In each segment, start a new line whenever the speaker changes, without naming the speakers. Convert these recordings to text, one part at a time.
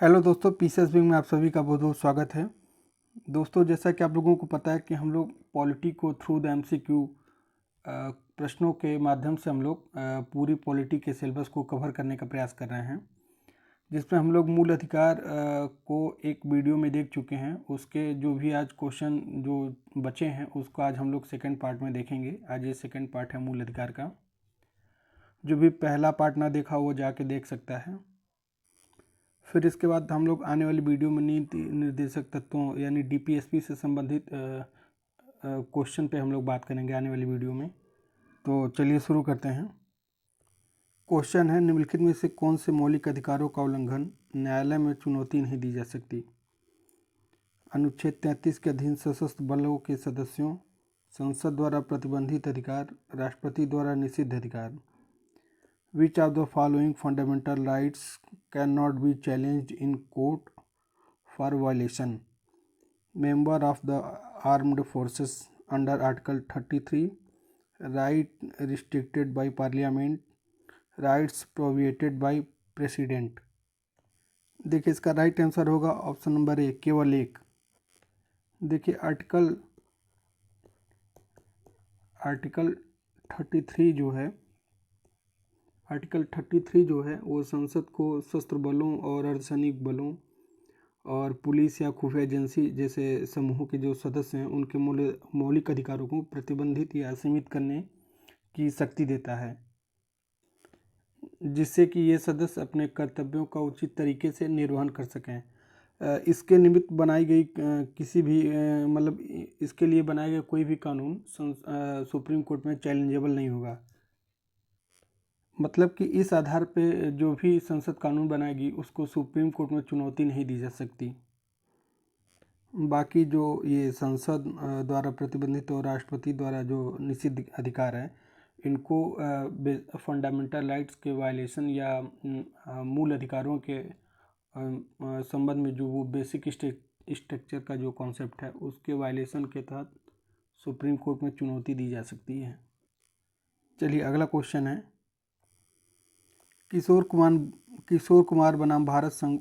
Hello दोस्तों, pieces wing में आप सभी का बहुत बहुत स्वागत है। दोस्तों, जैसा कि आप लोगों को पता है कि हम लोग पॉलिटी को थ्रू द एमसीक्यू प्रश्नों के माध्यम से हम लोग पूरी पॉलिटी के सिलेबस को कवर करने का प्रयास कर रहे हैं, जिसमें हम लोग मूल अधिकार को एक वीडियो में देख चुके हैं। उसके जो भी आज क्वेश्चन जो बचे हैं उसको आज हम लोग सेकेंड पार्ट में देखेंगे। आज ये सेकेंड पार्ट है मूल अधिकार का। जो भी पहला पार्ट ना देखा वो जाके देख सकता है। फिर इसके बाद हम लोग आने वाली वीडियो में नीति निर्देशक तत्वों यानी डीपीएसपी से संबंधित क्वेश्चन पे हम लोग बात करेंगे आने वाली वीडियो में। तो चलिए शुरू करते हैं। क्वेश्चन है, निम्नलिखित में से कौन से मौलिक अधिकारों का उल्लंघन न्यायालय में चुनौती नहीं दी जा सकती? अनुच्छेद 33 के अधीन सशस्त्र बलों के सदस्यों, संसद द्वारा प्रतिबंधित अधिकार, राष्ट्रपति द्वारा निषिद्ध अधिकार। Which of the following fundamental rights cannot be challenged in court for violation? Member of the armed forces under Article 33, right restricted by Parliament, rights provided by President। देखिए, इसका राइट आंसर होगा ऑप्शन नंबर ए, केवल एक। देखिए, article 33 जो है, article 33 जो है वो संसद को सशस्त्र बलों और अर्धसैनिक बलों और पुलिस या खुफिया एजेंसी जैसे समूहों के जो सदस्य हैं उनके मौलिक अधिकारों को प्रतिबंधित या सीमित करने की शक्ति देता है, जिससे कि ये सदस्य अपने कर्तव्यों का उचित तरीके से निर्वहन कर सकें। इसके निमित्त बनाई गई किसी भी मतलब इसके लिए बनाया गया कोई भी कानून सुप्रीम कोर्ट में चैलेंजेबल नहीं होगा। मतलब कि इस आधार पे जो भी संसद कानून बनाएगी उसको सुप्रीम कोर्ट में चुनौती नहीं दी जा सकती। बाकी जो ये संसद द्वारा प्रतिबंधित और राष्ट्रपति द्वारा जो निषिद्ध अधिकार है, इनको फंडामेंटल राइट्स के वायलेशन या मूल अधिकारों के संबंध में जो वो बेसिक स्ट्रक्चर का जो कॉन्सेप्ट है उसके वायलेशन के तहत सुप्रीम कोर्ट में चुनौती दी जा सकती है। चलिए, अगला क्वेश्चन है, किशोर कुमार बनाम भारत संघ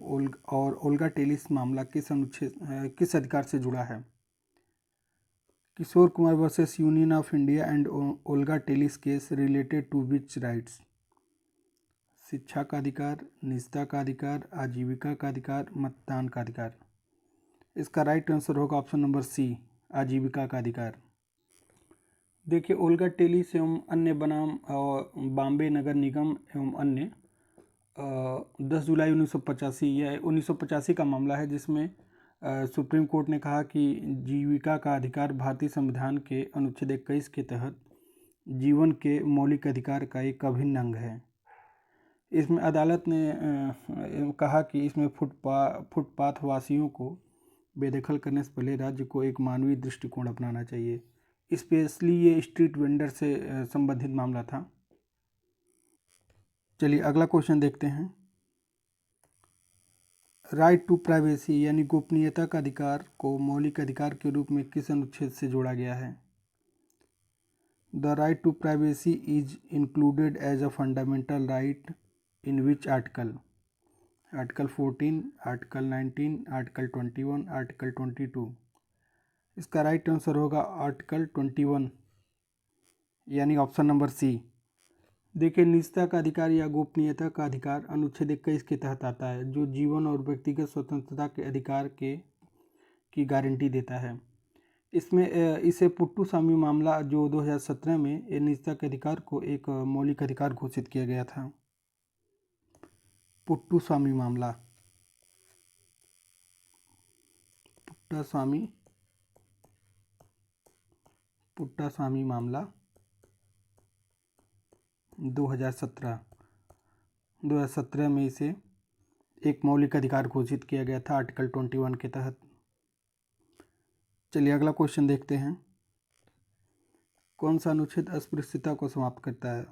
और ओल्गा टेलिस मामला किस अधिकार से जुड़ा है? Kishore Kumar versus Union of India and Olga Tellis case related to which rights? शिक्षा का अधिकार, निजता का अधिकार, आजीविका का अधिकार, मतदान का अधिकार। इसका राइट आंसर होगा ऑप्शन नंबर सी, आजीविका का अधिकार। देखिए, ओल्गा टेलिस एवं अन्य बनाम बॉम्बे नगर निगम एवं अन्य 10 जुलाई 1985 यह 1985 का मामला है, जिसमें सुप्रीम कोर्ट ने कहा कि जीविका का अधिकार भारतीय संविधान के अनुच्छेद 21 के तहत जीवन के मौलिक अधिकार का एक अभिन्न अंग है। इसमें अदालत ने कहा कि इसमें फुटपाथ वासियों को बेदखल करने से पहले राज्य को एक मानवीय दृष्टिकोण अपनाना चाहिए। स्पेशली ये स्ट्रीट वेंडर से संबंधित मामला था। चलिए, अगला क्वेश्चन देखते हैं। राइट टू प्राइवेसी यानी गोपनीयता का अधिकार को मौलिक अधिकार के रूप में किस अनुच्छेद से जोड़ा गया है? The right to privacy is included as a fundamental right in which article? Article 14, article 19, article 21, article 22। इसका राइट आंसर होगा आर्टिकल 21 यानी ऑप्शन नंबर सी। देखिए, निजता का अधिकार या गोपनीयता का अधिकार अनुच्छेद 21 के तहत आता है, जो जीवन और व्यक्तिगत स्वतंत्रता के अधिकार की गारंटी देता है। इसमें इसे पुट्टुस्वामी मामला जो 2017 में ये निजता के अधिकार को एक मौलिक अधिकार घोषित किया गया था। पुट्टुस्वामी मामला, पुट्टास्वामी मामला 2017 में इसे एक मौलिक अधिकार घोषित किया गया था आर्टिकल 21 के तहत। चलिए, अगला क्वेश्चन देखते हैं। कौन सा अनुच्छेद अस्पृश्यता को समाप्त करता है?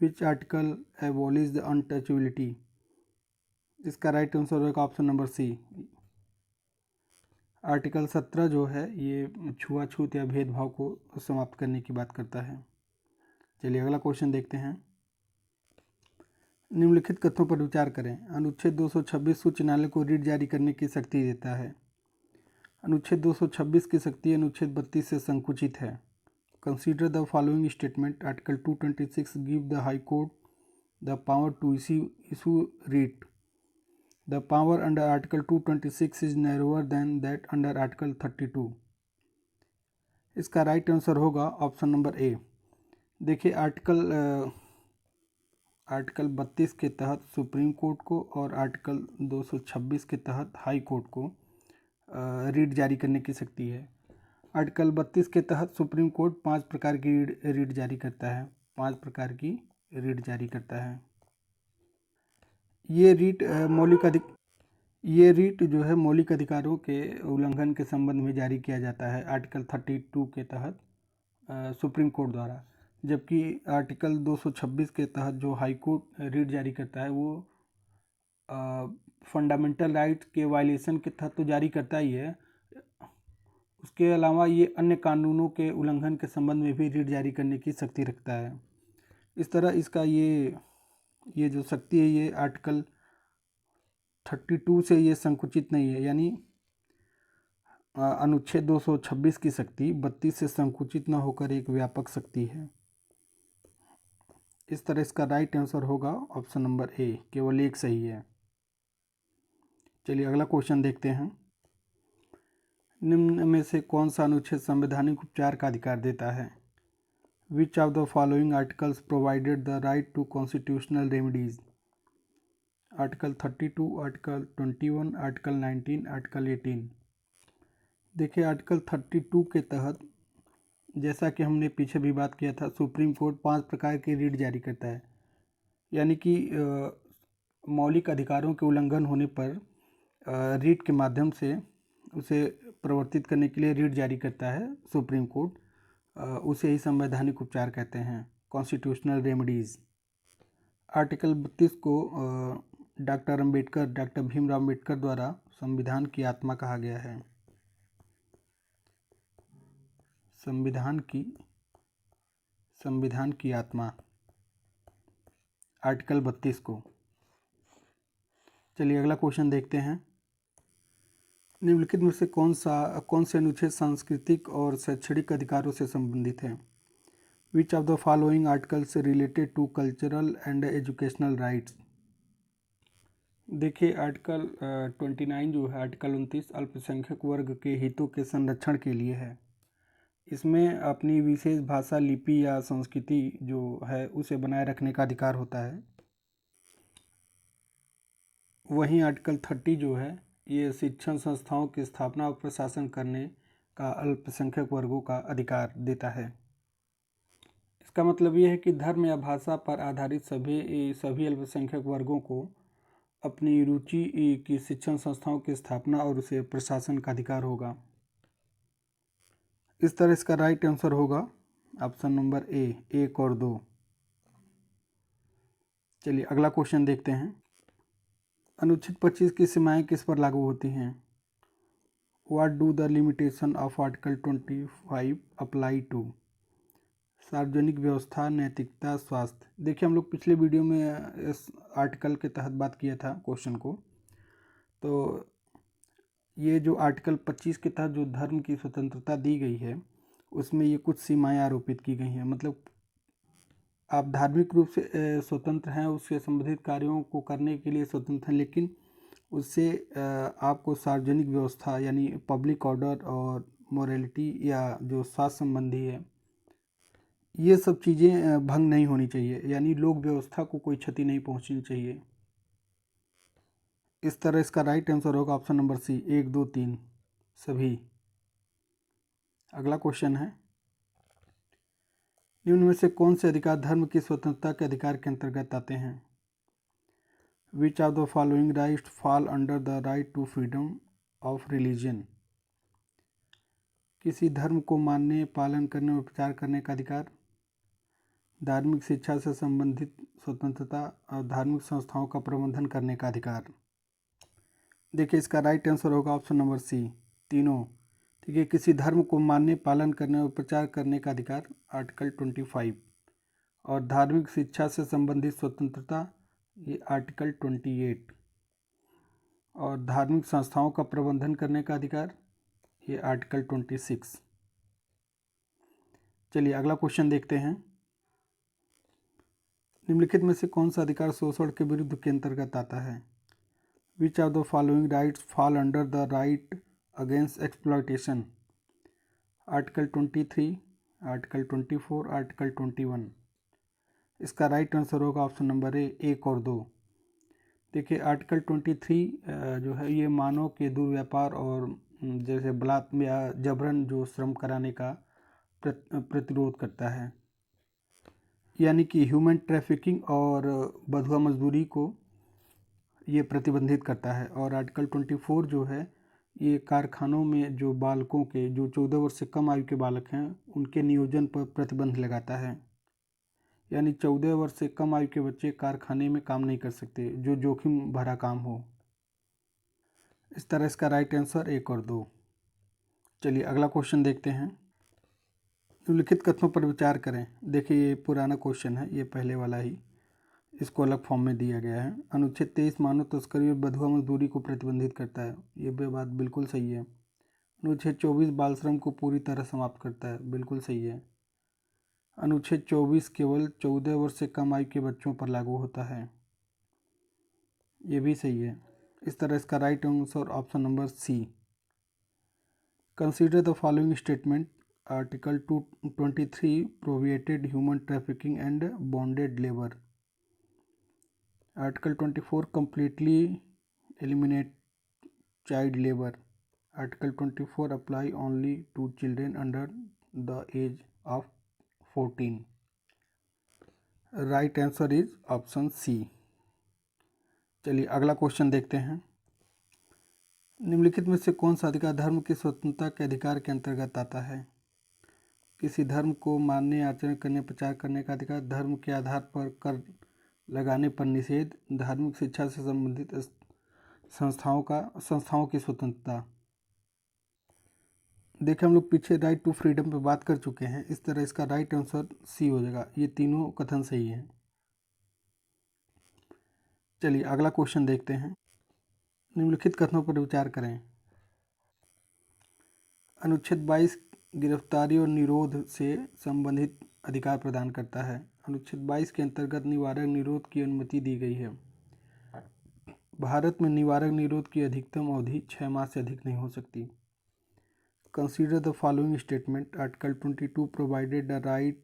Which article abolish the untouchability? इसका राइट आंसर होगा ऑप्शन नंबर सी, आर्टिकल 17 जो है ये छुआछूत या भेदभाव को समाप्त करने की बात करता है। चलिए, अगला क्वेश्चन देखते हैं। निम्नलिखित कथनों पर विचार करें। अनुच्छेद 226 उच्च न्यायालय को रिट जारी करने की शक्ति देता है। अनुच्छेद 226 की शक्ति अनुच्छेद 32 से संकुचित है। Consider the following statement. Article 226 give the High Court the power to issue writ. The power under article 226 is narrower than that under article 32। इसका राइट आंसर होगा ऑप्शन नंबर ए। देखिए आर्टिकल 32 के तहत सुप्रीम कोर्ट को और article 226 के तहत high court को रिट जारी करने की शक्ति है। आर्टिकल 32 के तहत सुप्रीम कोर्ट 5 प्रकार की रिट जारी करता है। 5 प्रकार की रिट जारी करता है। ये रिट जो है मौलिक अधिकारों के उल्लंघन के संबंध में जारी किया जाता है आर्टिकल 32 के तहत सुप्रीम कोर्ट द्वारा। जबकि आर्टिकल 226 के तहत जो हाई कोर्ट रिट जारी करता है वो फंडामेंटल राइट के वायलेशन के तहत तो जारी करता ही है, उसके अलावा ये अन्य कानूनों के उल्लंघन के संबंध में भी रिट जारी करने की शक्ति रखता है। इस तरह इसका ये जो शक्ति है ये आर्टिकल 32 से ये संकुचित नहीं है, यानी अनुच्छेद 226 की शक्ति 32 से संकुचित न होकर एक व्यापक शक्ति है। इस तरह इसका राइट आंसर होगा ऑप्शन नंबर ए, केवल एक सही है। चलिए अगला क्वेश्चन देखते हैं। निम्न में से कौन सा अनुच्छेद संवैधानिक उपचार का अधिकार देता है? Which of the following articles provided the right to constitutional remedies? Article 32, article 21, article 19, article 18। देखिए आर्टिकल 32 के तहत जैसा कि हमने पीछे भी बात किया था, सुप्रीम कोर्ट 5 प्रकार की रिट जारी करता है, यानी कि मौलिक अधिकारों के उल्लंघन होने पर रिट के माध्यम से उसे प्रवर्तित करने के लिए रिट जारी करता है सुप्रीम कोर्ट। उसे ही संवैधानिक उपचार कहते हैं, कॉन्स्टिट्यूशनल रेमेडीज़। आर्टिकल 32 को डॉक्टर भीमराव अम्बेडकर द्वारा संविधान की आत्मा कहा गया है। संविधान की आत्मा आर्टिकल 32 को। चलिए अगला क्वेश्चन देखते हैं। निम्नलिखित में से कौन से अनुच्छेद सांस्कृतिक और शैक्षणिक अधिकारों से संबंधित है? Which of the following articles related to cultural and educational rights? देखिए आर्टिकल 29 जो है, आर्टिकल 29 अल्पसंख्यक वर्ग के हितों के संरक्षण के लिए है। इसमें अपनी विशेष भाषा, लिपि या संस्कृति जो है उसे बनाए रखने का अधिकार होता है। वहीं आर्टिकल 30 जो है ये शिक्षण संस्थाओं की स्थापना और प्रशासन करने का अल्पसंख्यक वर्गों का अधिकार देता है। इसका मतलब ये है कि धर्म या भाषा पर आधारित सभी अल्पसंख्यक वर्गों को अपनी रुचि की शिक्षण संस्थाओं की स्थापना और उसे प्रशासन का अधिकार होगा। इस तरह इसका राइट आंसर होगा ऑप्शन नंबर ए, 1 और 2। चलिए अगला क्वेश्चन देखते हैं। अनुच्छेद 25 की सीमाएं किस पर लागू होती हैं? What do the limitation of article 25 apply to? सार्वजनिक व्यवस्था, नैतिकता, स्वास्थ्य। देखिए हम लोग पिछले वीडियो में इस आर्टिकल के तहत बात किया था क्वेश्चन को। तो ये जो आर्टिकल 25 के तहत जो धर्म की स्वतंत्रता दी गई है उसमें ये कुछ सीमाएं आरोपित की गई हैं। मतलब आप धार्मिक रूप से स्वतंत्र हैं, उससे संबंधित कार्यों को करने के लिए स्वतंत्र हैं, लेकिन उससे आपको सार्वजनिक व्यवस्था यानी पब्लिक ऑर्डर और मोरालिटी या जो स्वास्थ्य संबंधी है ये सब चीज़ें भंग नहीं होनी चाहिए, यानी लोक व्यवस्था को कोई क्षति नहीं पहुंचनी चाहिए। इस तरह इसका राइट आंसर होगा ऑप्शन नंबर सी, 1, 2, 3 सभी। अगला क्वेश्चन है। निम्न में से कौन से अधिकार धर्म की स्वतंत्रता के अधिकार के अंतर्गत आते हैं? Which of the following rights fall under the right to freedom of religion? किसी धर्म को मानने, पालन करने और प्रचार करने का अधिकार, धार्मिक शिक्षा से संबंधित स्वतंत्रता और धार्मिक संस्थाओं का प्रबंधन करने का अधिकार। देखिए इसका राइट आंसर होगा ऑप्शन नंबर सी, तीनों। ठीक है, किसी धर्म को मानने, पालन करने और प्रचार करने का अधिकार आर्टिकल 25, और धार्मिक शिक्षा से संबंधित स्वतंत्रता ये आर्टिकल 28। और धार्मिक संस्थाओं का प्रबंधन करने का अधिकार, ये आर्टिकल 26। चलिए अगला क्वेश्चन देखते हैं। निम्नलिखित में से कौन सा अधिकार शोषण के विरुद्ध के अंतर्गत आता है? Which of the following rights fall under the right against exploitation? Article 23, article 24, article 21। इसका राइट आंसर होगा ऑप्शन नंबर ए, 1 और 2। देखिए आर्टिकल 23 जो है ये मानव के दुर्व्यापार और जैसे बलात्कार या जबरन जो श्रम कराने का प्रतिरोध करता है, यानी कि ह्यूमन ट्रैफिकिंग और बंधुआ मजदूरी को ये प्रतिबंधित करता है। और आर्टिकल 24 जो है ये कारखानों में जो बालकों के जो 14 वर्ष से कम आयु के बालक हैं उनके नियोजन पर प्रतिबंध लगाता है, यानी 14 वर्ष से कम आयु के बच्चे कारखाने में काम नहीं कर सकते जो जोखिम भरा काम हो। इस तरह इसका राइट आंसर 1 और 2। चलिए अगला क्वेश्चन देखते हैं। निम्नलिखित कथनों पर विचार करें। देखिए ये पुराना क्वेश्चन है, ये पहले वाला ही, इसको अलग फॉर्म में दिया गया है। अनुच्छेद 23 मानव तस्करी और बंधुआ मजदूरी को प्रतिबंधित करता है, ये भी बात बिल्कुल सही है। अनुच्छेद 24 बाल श्रम को पूरी तरह समाप्त करता है, बिल्कुल सही है। अनुच्छेद 24 केवल 14 वर्ष से कम आयु के बच्चों पर लागू होता है, ये भी सही है। इस तरह इसका right answer option number C. Consider the following statement. Article 223 prohibited human trafficking and bonded labour. Article 24 completely eliminate child labor. Article 24 apply only to children under the age of 14. Right answer is option C. चलिए अगला question देखते हैं। निम्नलिखित में से कौन सा अधिकार धर्म की स्वतंत्रता के अधिकार के अंतर्गत आता है? किसी धर्म को मानने, आचरण करने, प्रचार करने का अधिकार, धर्म के आधार पर कर लगाने पर निषेध, धार्मिक शिक्षा से संबंधित संस्थाओं की स्वतंत्रता। देखिए हम लोग पीछे राइट टू फ्रीडम पे बात कर चुके हैं, इस तरह इसका राइट आंसर सी हो जाएगा। ये तीनों कथन सही हैं। चलिए अगला क्वेश्चन देखते हैं। निम्नलिखित कथनों पर विचार करें। अनुच्छेद 22 गिरफ्तारी और निरोध से संबंधित अधिकार प्रदान करता है। अनुच्छेद 22 के अंतर्गत निवारक निरोध की अनुमति दी गई है। भारत में निवारक निरोध की अधिकतम अवधि 6 माह से अधिक नहीं हो सकती। Consider the following statement. Article 22 provided the right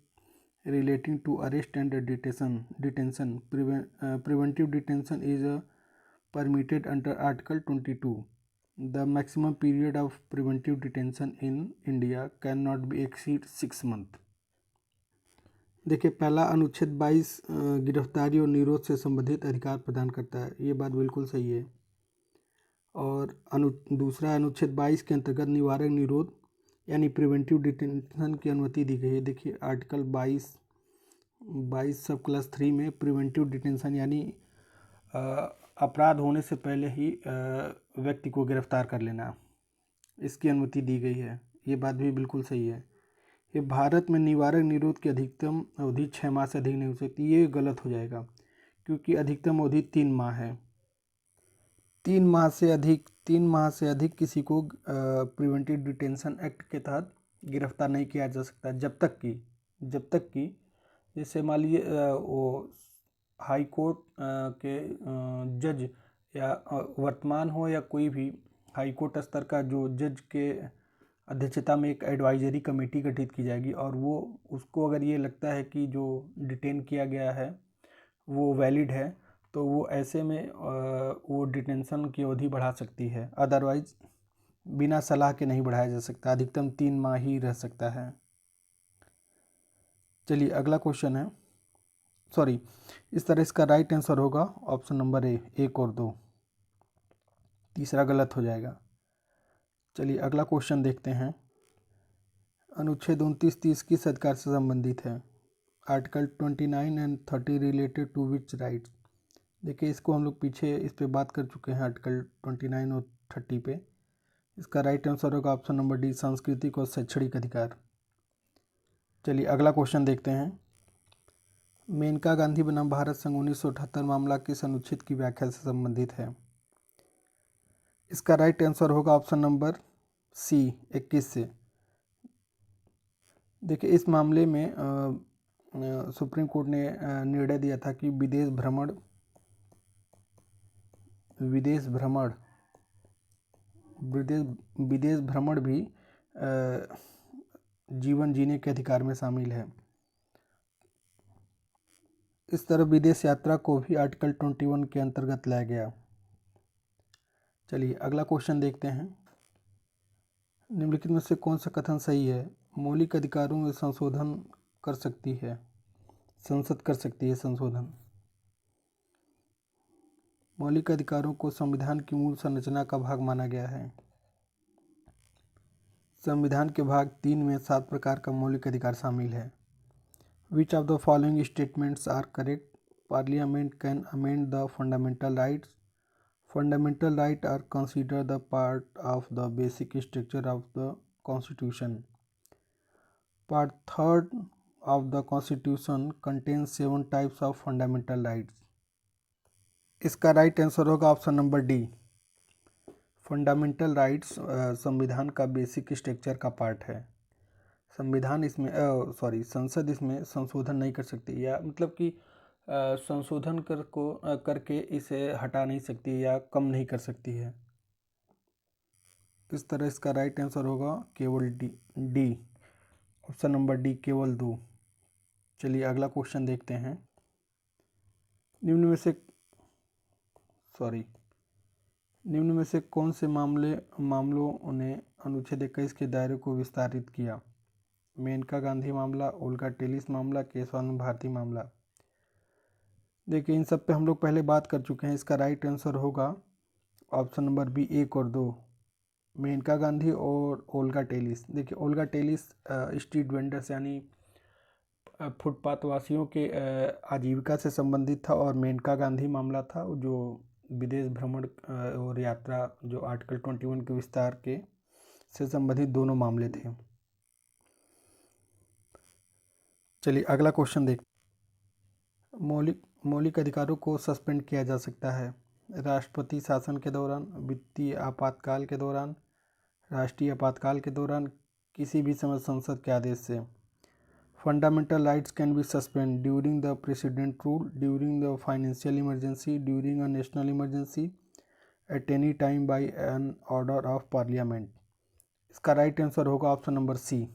relating to arrest and detention. Preventive detention is permitted under Article 22. The maximum period of preventive detention in India cannot be exceed 6 months. देखिए पहला अनुच्छेद 22 गिरफ्तारी और निरोध से संबंधित अधिकार प्रदान करता है, ये बात बिल्कुल सही है। और दूसरा अनुच्छेद 22 के अंतर्गत निवारक निरोध यानी प्रिवेंटिव डिटेंशन की अनुमति दी गई है। देखिए आर्टिकल 22 सब क्लास 3 में प्रिवेंटिव डिटेंशन यानी अपराध होने से पहले ही व्यक्ति को गिरफ्तार कर लेना, इसकी अनुमति दी गई है, ये बात भी बिल्कुल सही है। ये भारत में निवारक निरोध की अधिकतम अवधि 6 माह से अधिक नहीं हो सकती, ये गलत हो जाएगा क्योंकि अधिकतम अवधि 3 माह है। 3 माह से अधिक किसी को प्रिवेंटिव डिटेंशन एक्ट के तहत गिरफ्तार नहीं किया जा सकता जब तक कि जैसे मान लीजिए वो हाई कोर्ट के जज या वर्तमान हो या कोई भी हाई कोर्ट स्तर का जो जज के अध्यक्षता में एक एडवाइजरी कमेटी गठित की जाएगी और वो उसको अगर ये लगता है कि जो डिटेन किया गया है वो वैलिड है तो वो ऐसे में वो डिटेंशन की अवधि बढ़ा सकती है, अदरवाइज बिना सलाह के नहीं बढ़ाया जा सकता, अधिकतम 3 माह ही रह सकता है। चलिए अगला क्वेश्चन है, इस तरह इसका राइट आंसर होगा ऑप्शन नंबर ए, 1 और 2। तीसरा गलत हो जाएगा। चलिए अगला क्वेश्चन देखते हैं। अनुच्छेद 29-30 किस अधिकार से संबंधित है? Article 29 and 30 related to which rights? देखिए इसको हम लोग पीछे इस पे बात कर चुके हैं, आर्टिकल 29 और 30 पे। इसका राइट आंसर होगा ऑप्शन नंबर डी, सांस्कृतिक और शैक्षणिक अधिकार। चलिए अगला क्वेश्चन देखते हैं। मेनका गांधी बनाम भारत संघ 1978 मामला किस अनुच्छेद की व्याख्या से संबंधित है? इसका राइट आंसर होगा ऑप्शन नंबर सी 21 से। देखिए, इस मामले में सुप्रीम कोर्ट ने निर्णय दिया था कि विदेश भ्रमण भी जीवन जीने के अधिकार में शामिल है। इस तरह विदेश यात्रा को भी आर्टिकल 21 के अंतर्गत लाया गया। चलिए अगला क्वेश्चन देखते हैं। निम्नलिखित में से कौन सा कथन सही है? मौलिक अधिकारों में संशोधन कर सकती है, संसद कर सकती है संशोधन। मौलिक अधिकारों को संविधान की मूल संरचना का भाग माना गया है। संविधान के भाग 3 में 7 प्रकार का मौलिक अधिकार शामिल है। Which of the following statements are correct? Parliament can amend the fundamental rights. Fundamental right are consider the part of the basic structure of the Constitution. Part 3 of the Constitution contains 7 types of fundamental rights. इसका right answer होगा option number D. Fundamental rights संविधान का basic structure का part है। संसद इसमें संशोधन नहीं कर सकती, या मतलब कि संशोधन करके इसे हटा नहीं सकती या कम नहीं कर सकती है। इस तरह इसका राइट आंसर होगा केवल डी, ऑप्शन नंबर डी, केवल 2। चलिए अगला क्वेश्चन देखते हैं। निम्न में से कौन से मामलों ने अनुच्छेद 21 के दायरे को विस्तारित किया? मेनका गांधी मामला, ओल्गा टेलिस मामला, केशवानंद भारती मामला। देखिए, इन सब पे हम लोग पहले बात कर चुके हैं। इसका राइट आंसर होगा ऑप्शन नंबर बी 1 और 2, मेनका गांधी और ओल्गा टेलिस। देखिए, ओल्गा टेलिस स्ट्रीट वेंडर्स यानी फुटपाथ वासियों के आजीविका से संबंधित था, और मेनका गांधी मामला था जो विदेश भ्रमण और यात्रा, जो आर्टिकल 21 के विस्तार के से संबंधित दोनों मामले थे। चलिए अगला क्वेश्चन देख। मौलिक अधिकारों को सस्पेंड किया जा सकता है राष्ट्रपति शासन के दौरान, वित्तीय आपातकाल के दौरान, राष्ट्रीय आपातकाल के दौरान, किसी भी समय संसद के आदेश से। Fundamental rights can be suspended during the president rule, during the financial emergency, during a national emergency, at any time by an order of parliament. इसका राइट आंसर होगा ऑप्शन नंबर सी।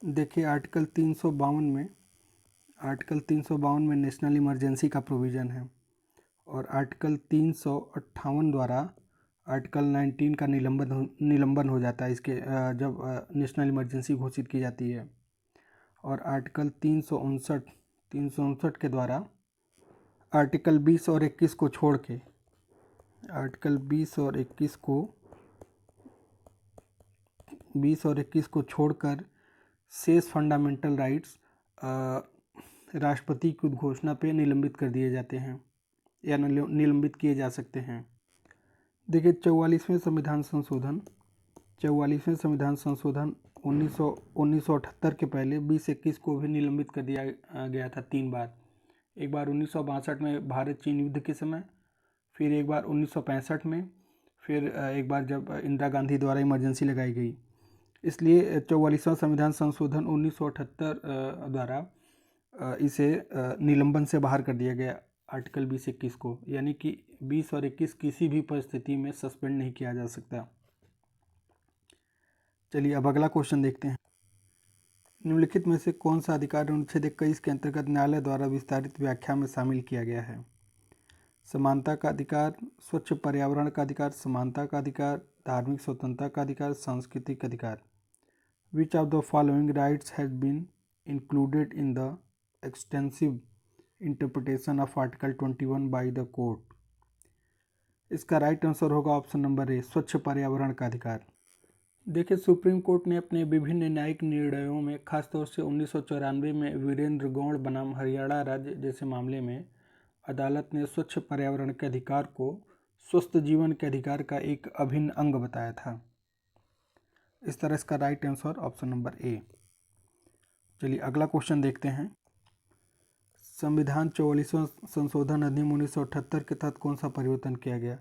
देखिए, आर्टिकल 352 में नेशनल इमरजेंसी का provision है, और article 358 द्वारा article 19 का निलंबन हो जाता है इसके जब नेशनल इमरजेंसी घोषित की जाती है। और आर्टिकल 359 के द्वारा आर्टिकल 20 और 21 को छोड़ के, आर्टिकल 20 और 21 को छोड़कर शेष फंडामेंटल राइट्स राष्ट्रपति की उद्घोषणा पे निलंबित कर दिए जाते हैं या निलंबित किए जा सकते हैं। देखिए, 44वें संविधान संशोधन 1978 के पहले 2021 को भी निलंबित कर दिया गया था 3 बार। एक बार 1962 में भारत चीन युद्ध के समय, फिर एक बार 1965 में, फिर एक बार जब इंदिरा गांधी द्वारा इमरजेंसी लगाई गई। इसलिए 44वां संविधान संशोधन 1978 द्वारा इसे निलंबन से बाहर कर दिया गया आर्टिकल 20-21 को, यानी कि 20 और 21 किसी भी परिस्थिति में सस्पेंड नहीं किया जा सकता। चलिए अब अगला क्वेश्चन देखते हैं। निम्नलिखित में से कौन सा अधिकार अनुच्छेद 21 के अंतर्गत न्यायालय द्वारा विस्तारित व्याख्या में शामिल किया गया है? समानता का अधिकार, स्वच्छ पर्यावरण का अधिकार, समानता का अधिकार, धार्मिक स्वतंत्रता का अधिकार, सांस्कृतिक अधिकार। Which of the following rights has been included in the extensive interpretation of article 21 by the court? इसका राइट आंसर होगा ऑप्शन नंबर ए, स्वच्छ पर्यावरण का अधिकार। देखिए, सुप्रीम कोर्ट ने अपने विभिन्न न्यायिक निर्णयों में खासतौर से 1994 में वीरेंद्र गौड़ बनाम हरियाणा राज्य जैसे मामले में अदालत ने स्वच्छ पर्यावरण के अधिकार को स्वस्थ जीवन के अधिकार का एक अभिन्न अंग बताया था। इस तरह इसका राइट आंसर ऑप्शन नंबर ए। चलिए अगला क्वेश्चन देखते हैं। संविधान 44वां संशोधन अधिनियम 1978 के तहत कौन सा परिवर्तन किया गया?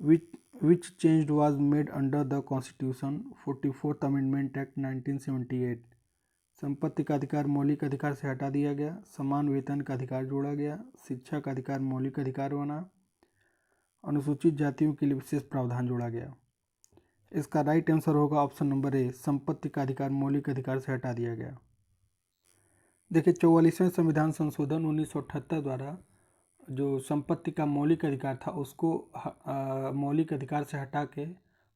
Which change was made under the constitution 44th amendment act 1978? संपत्ति का अधिकार मौलिक अधिकार से हटा दिया गया, समान वेतन का अधिकार जोड़ा गया, शिक्षा का अधिकार मौलिक अधिकार बना, अनुसूचित जातियों के लिए विशेष प्रावधान जोड़ा गया। इसका राइट आंसर होगा ऑप्शन नंबर ए, संपत्ति का अधिकार मौलिक अधिकार से हटा दिया गया। देखिए 44वें संविधान संशोधन 1978 द्वारा जो संपत्ति का मौलिक अधिकार था उसको मौलिक अधिकार से हटा के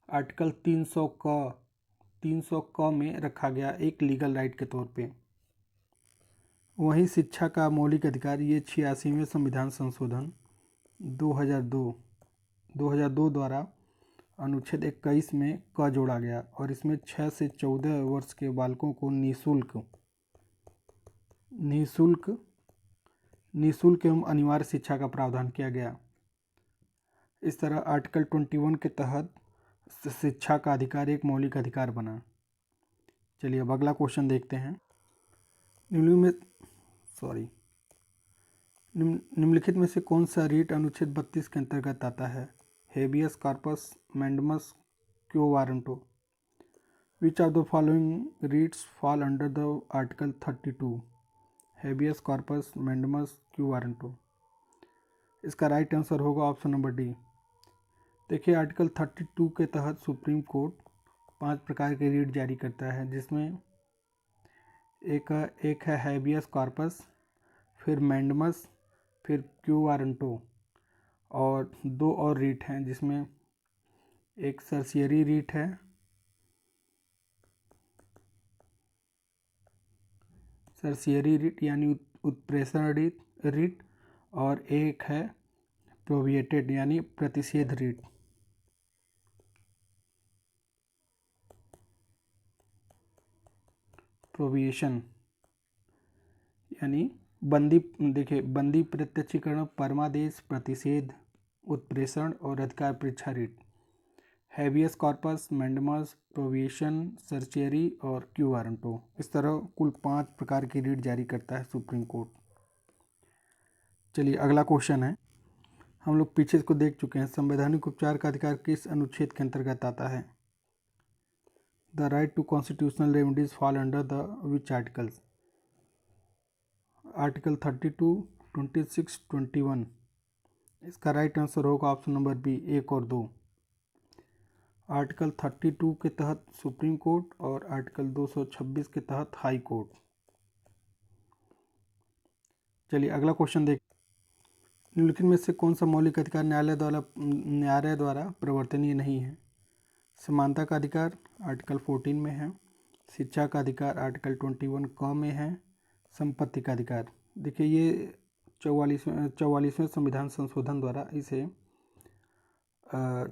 आर्टिकल 300 क में रखा गया एक लीगल राइट के तौर पे। वहीं शिक्षा का मौलिक अधिकार ये 86वें संविधान संशोधन 2002 द्वारा अनुच्छेद 21 में क जोड़ा गया और इसमें 6 से 14 वर्ष के बालकों को निःशुल्क एवं अनिवार्य शिक्षा का प्रावधान किया गया। इस तरह आर्टिकल 21 के तहत शिक्षा का अधिकार एक मौलिक अधिकार बना। चलिए अब अगला क्वेश्चन देखते हैं। निम्नलिखित में से कौन सा रीट अनुच्छेद 32 के अंतर्गत आता है? हेबियस कॉर्पस, मैंडमस, क्यो warranto. Which of the following रीट्स fall under the article 32? Habeas corpus, mandamus, क्यो वारंटो। इसका राइट आंसर होगा ऑप्शन नंबर डी। देखिए आर्टिकल 32 के तहत सुप्रीम कोर्ट 5 प्रकार के रीट जारी करता है, जिसमें एक है हेबियस कॉर्पस, फिर मैंडमस, फिर क्यो वारंटो और 2 और रीट हैं, जिसमें एक सर्सियरी रीट है, यानी उत्प्रेषण रीट और एक है प्रोविएटेड यानी प्रतिषेध रीट। प्रोविएशन यानी बंदी प्रत्यक्षीकरण, परमादेश, प्रतिषेध, उत्प्रेषण और अधिकार परीक्षा रीट। हेबियस कॉर्पस, मैंडमस, प्रोविएशन, सर्चियरी और क्यो वारंटो। इस तरह कुल 5 प्रकार की रीट जारी करता है सुप्रीम कोर्ट। चलिए अगला क्वेश्चन है, हम लोग पीछे को देख चुके हैं। संवैधानिक उपचार का अधिकार किस अनुच्छेद के अंतर्गत आता है? The right to constitutional remedies fall under the which articles? Article 32, 26, 21। इसका राइट आंसर होगा ऑप्शन नंबर बी, 1 और 2। आर्टिकल 32 के तहत सुप्रीम कोर्ट और आर्टिकल 226 के तहत हाई कोर्ट। चलिए अगला क्वेश्चन देख। निम्नलिखित में से कौन सा मौलिक अधिकार न्यायालय द्वारा प्रवर्तनीय नहीं है? समानता का अधिकार आर्टिकल 14 में है, शिक्षा का अधिकार आर्टिकल 21 क में है, संपत्ति का अधिकार। देखिए ये 44वें संविधान संशोधन द्वारा इसे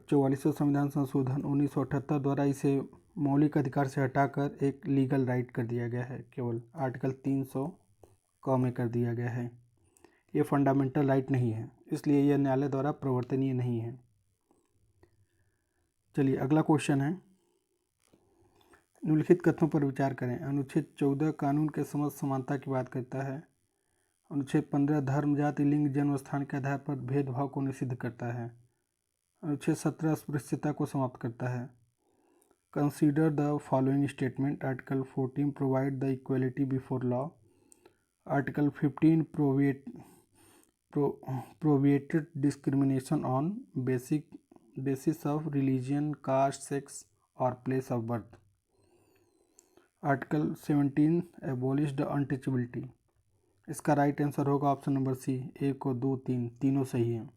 44वें संविधान संशोधन 1978 द्वारा इसे मौलिक अधिकार से हटाकर एक लीगल राइट कर दिया गया है, केवल आर्टिकल 300 क में कर दिया गया है। ये फंडामेंटल राइट नहीं है, इसलिए यह न्यायालय द्वारा प्रवर्तनीय नहीं है। चलिए अगला क्वेश्चन है, निम्नलिखित कथनों पर विचार करें। अनुच्छेद 14 कानून के समस्त समानता की बात करता है। अनुच्छेद 15 धर्म, जाति, लिंग, जन्म स्थान के आधार पर भेदभाव को निषिद्ध करता है। अनुच्छेद 17 अस्पृश्यता को समाप्त करता है। Consider the following statement. Article 14 provide the equality before law. Article 15 prohibited discrimination on basis of religion, caste, sex और place of birth. Article 17 abolished untouchability. इसका राइट आंसर होगा ऑप्शन नंबर सी, 1 और 2, 3 तीनों सही हैं।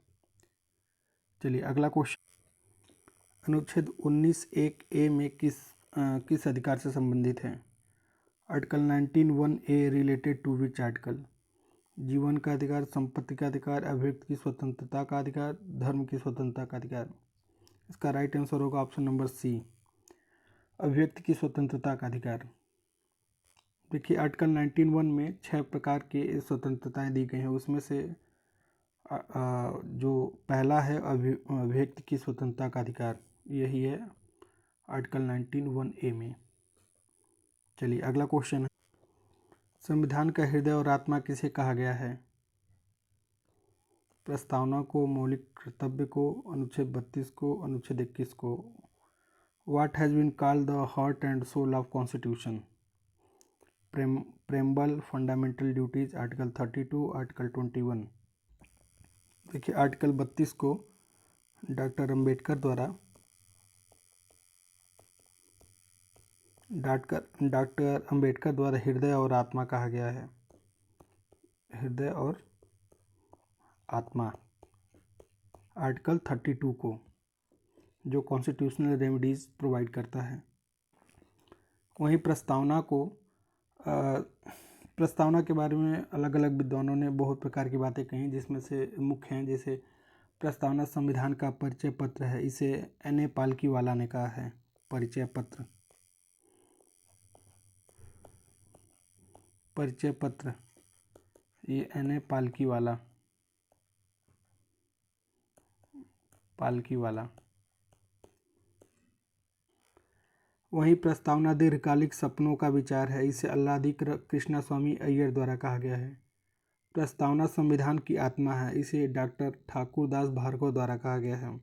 चलिए अगला क्वेश्चन, अनुच्छेद 19(1)(a) में किस अधिकार से संबंधित है? Article 19(1)(a) related to which article? जीवन का अधिकार, संपत्ति का अधिकार, अभिव्यक्ति की स्वतंत्रता का अधिकार, धर्म की स्वतंत्रता का अधिकार। इसका राइट आंसर होगा ऑप्शन नंबर सी, अभिव्यक्ति की स्वतंत्रता का अधिकार। देखिए आर्टिकल 19(1) में 6 प्रकार के स्वतंत्रताएं दी गई हैं, उसमें से जो पहला है अभिव्यक्ति की स्वतंत्रता का अधिकार, यही है आर्टिकल 19(1)(a) में। चलिए अगला क्वेश्चन है, संविधान का हृदय और आत्मा किसे कहा गया है? प्रस्तावना को, मौलिक कर्तव्य को, अनुच्छेद 32 को, अनुच्छेद 21 को। What has been called the heart and soul of Constitution? Preamble, fundamental duties, article 32, article 21। देखिए आर्टिकल 32 को डॉक्टर अंबेडकर द्वारा हृदय और आत्मा कहा गया है। हृदय और आत्मा। आर्टिकल 32 को, जो कॉन्स्टिट्यूशनल रेमेडीज प्रोवाइड करता है। वहीं प्रस्तावना के बारे में अलग अलग विद्वानों ने बहुत प्रकार की बातें कही, जिसमें से मुख्य हैं जैसे प्रस्तावना संविधान का परिचय पत्र है, इसे N.A. पालकीवाला ने कहा है। परिचय पत्र ये N.A. पालकीवाला। वहीं प्रस्तावना दीर्घकालिक सपनों का विचार है, इसे अल्लादी कृष्णास्वामी अय्यर द्वारा कहा गया है। प्रस्तावना संविधान की आत्मा है, इसे डॉक्टर ठाकुरदास भार्गव द्वारा कहा गया है।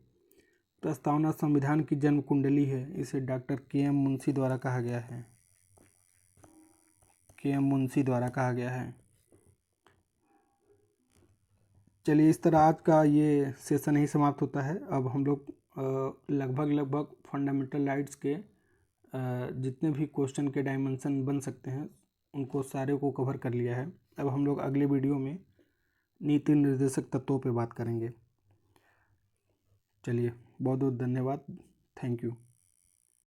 प्रस्तावना संविधान की जन्म कुंडली है, इसे डॉक्टर K.M. मुंशी द्वारा कहा गया है। चलिए, इस तरह आज का ये सेशन ही समाप्त होता है। अब हम लोग लगभग फंडामेंटल राइट्स के जितने भी क्वेश्चन के डायमेंशन बन सकते हैं उनको सारे को कवर कर लिया है। अब हम लोग अगले वीडियो में नीति निर्देशक तत्वों पे बात करेंगे। चलिए, बहुत बहुत धन्यवाद। Thank you.